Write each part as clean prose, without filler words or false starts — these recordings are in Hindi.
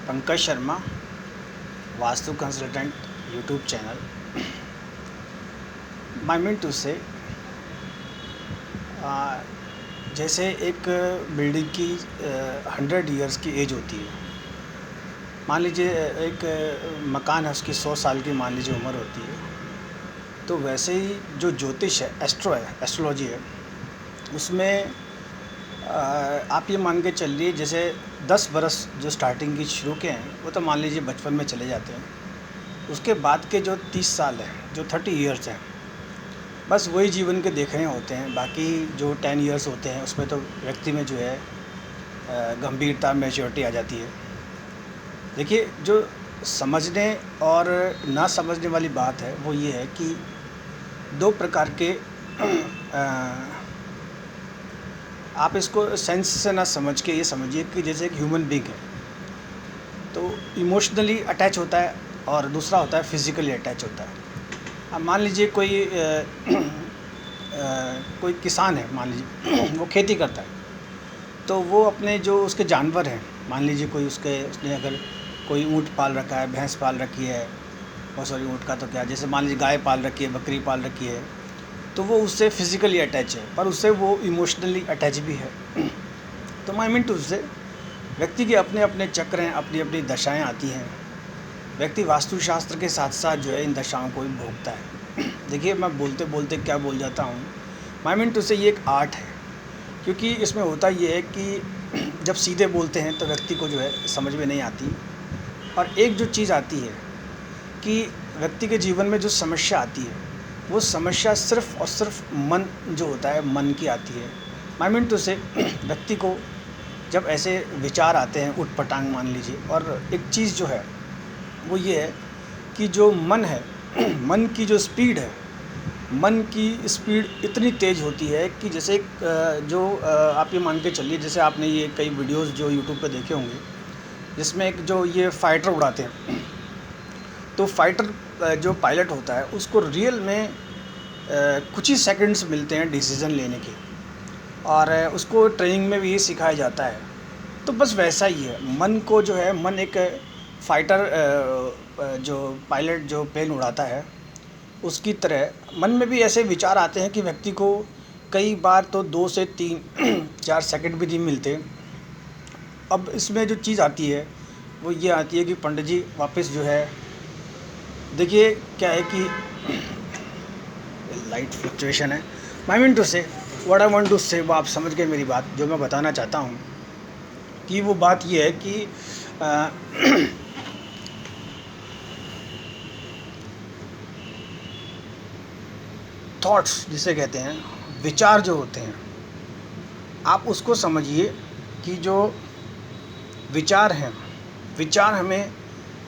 Pankaj Sharma, vastu consultant, YouTube channel. My mean to say जैसे एक बिल्डिंग की 100 ईयर्स की एज होती है। मान लीजिए एक मकान है, उसकी 100 साल की मान लीजिए उम्र होती है। तो वैसे ही जो ज्योतिष है, एस्ट्रोलॉजी है, उसमें आप ये मान के चलिए जैसे 10 बरस जो स्टार्टिंग की शुरू के हैं वो तो मान लीजिए बचपन में चले जाते हैं। उसके बाद के जो 30 साल हैं, जो 30 ईयर्स हैं, बस वही जीवन के देख रहे होते हैं। बाकी जो 10 ईयर्स होते हैं उसमें तो व्यक्ति में जो है गंभीरता, मैच्योरिटी आ जाती है। देखिए, जो समझने और ना समझने वाली बात है वो ये है कि दो प्रकार के आप इसको सेंस से ना समझ के ये समझिए कि जैसे एक ह्यूमन बीइंग है तो इमोशनली अटैच होता है और दूसरा होता है फिज़िकली अटैच होता है। अब मान लीजिए कोई किसान है, मान लीजिए वो खेती करता है, तो वो अपने जो उसके जानवर हैं, मान लीजिए उसने अगर कोई ऊँट पाल रखा है, भैंस पाल रखी है, और सॉरी ऊँट का तो क्या, जैसे मान लीजिए गाय पाल रखी है, बकरी पाल रखी है, तो वो उससे फिज़िकली अटैच है पर उससे वो इमोशनली अटैच भी है। तो माई मीन टू से व्यक्ति के अपने अपने चक्र हैं, अपनी अपनी दशाएं आती हैं। व्यक्ति वास्तुशास्त्र के साथ साथ जो है इन दशाओं को भी भोगता है। देखिए, मैं बोलते बोलते क्या बोल जाता हूँ। माई मीन टू से ये एक आर्ट है, क्योंकि इसमें होता ये है कि जब सीधे बोलते हैं तो व्यक्ति को जो है समझ में नहीं आती। और एक जो चीज़ आती है कि व्यक्ति के जीवन में जो समस्या आती है, वो समस्या सिर्फ़ और सिर्फ मन जो होता है, मन की आती है। माई मीन टू से व्यक्ति को जब ऐसे विचार आते हैं उटपटांग मान लीजिए, और एक चीज़ जो है वो ये है कि जो मन है मन की जो स्पीड है, मन की स्पीड इतनी तेज़ होती है कि जैसे आप ये मान के चलिए, जैसे आपने ये कई वीडियोस जो यूट्यूब पे देखे होंगे जिसमें एक जो ये फाइटर उड़ाते हैं, तो फाइटर जो पायलट होता है उसको रियल में कुछ ही सेकंड्स मिलते हैं डिसीज़न लेने के, और उसको ट्रेनिंग में भी ये सिखाया जाता है। तो बस वैसा ही है, मन को जो है, मन एक फाइटर जो पायलट जो प्लेन उड़ाता है उसकी तरह मन में भी ऐसे विचार आते हैं कि व्यक्ति को कई बार तो 2 से 3 4 सेकंड भी नहीं मिलते। अब इसमें जो चीज़ आती है वो ये आती है कि पंडित जी वापस जो है, देखिए क्या है कि लाइट फ्लक्चुएशन है। माई मीन टू से व्हाट आई वांट टू से, वो आप समझ गए मेरी बात। जो मैं बताना चाहता हूँ कि वो बात ये है कि थॉट्स जिसे कहते हैं, विचार जो होते हैं, आप उसको समझिए कि जो विचार हैं, विचार हमें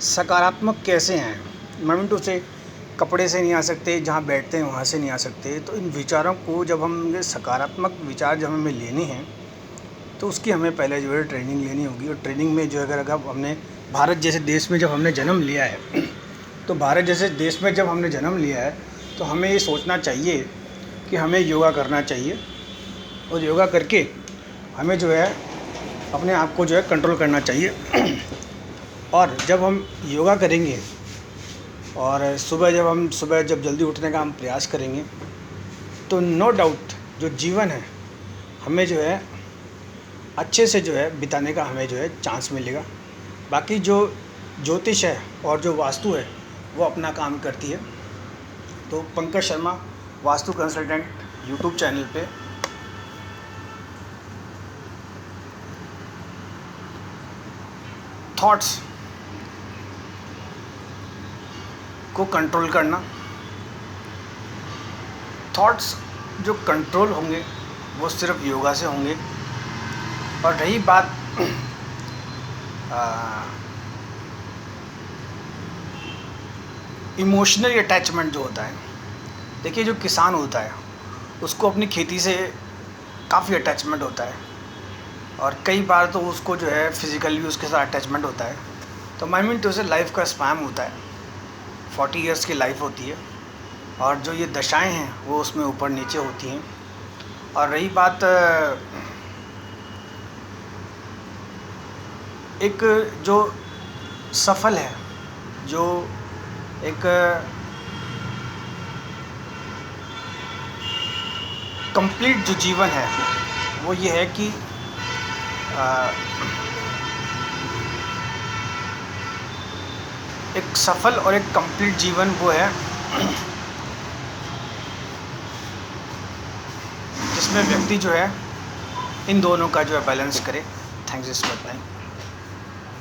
सकारात्मक कैसे हैं। मैं मीन टू से कपड़े से नहीं आ सकते, जहाँ बैठते हैं वहाँ से नहीं आ सकते। तो इन विचारों को जब हम सकारात्मक विचार जब हमें लेने हैं तो उसकी हमें पहले जो है ट्रेनिंग लेनी होगी। और ट्रेनिंग में जो अगर हमने भारत जैसे देश में जब हमने जन्म लिया है तो भारत जैसे देश में जब हमने जन्म लिया है तो हमें ये सोचना चाहिए कि हमें योगा करना चाहिए, और योगा करके हमें जो है अपने आप को जो है कंट्रोल करना चाहिए। और जब हम योगा करेंगे और सुबह जब जल्दी उठने का हम प्रयास करेंगे तो नो डाउट जो जीवन है हमें जो है अच्छे से जो है बिताने का हमें जो है चांस मिलेगा। बाकी जो ज्योतिष है और जो वास्तु है वो अपना काम करती है। तो Pankaj Sharma, vastu consultant, YouTube channel पे थॉट्स को कंट्रोल करना, थॉट्स जो कंट्रोल होंगे वो सिर्फ योगा से होंगे। और रही बात इमोशनल अटैचमेंट जो होता है, देखिए जो किसान होता है उसको अपनी खेती से काफ़ी अटैचमेंट होता है, और कई बार तो उसको जो है फिज़िकली भी उसके साथ अटैचमेंट होता है। तो माई मीन टू से लाइफ का स्पैम होता है, 40 ईयर्स की लाइफ होती है, और जो ये दशाएं हैं वो उसमें ऊपर नीचे होती हैं। और रही बात एक जो सफल है, जो एक कंप्लीट जो जीवन है वो ये है कि एक सफल और एक कंप्लीट जीवन वो है जिसमें व्यक्ति जो है इन दोनों का जो है बैलेंस करे। Thanks for time.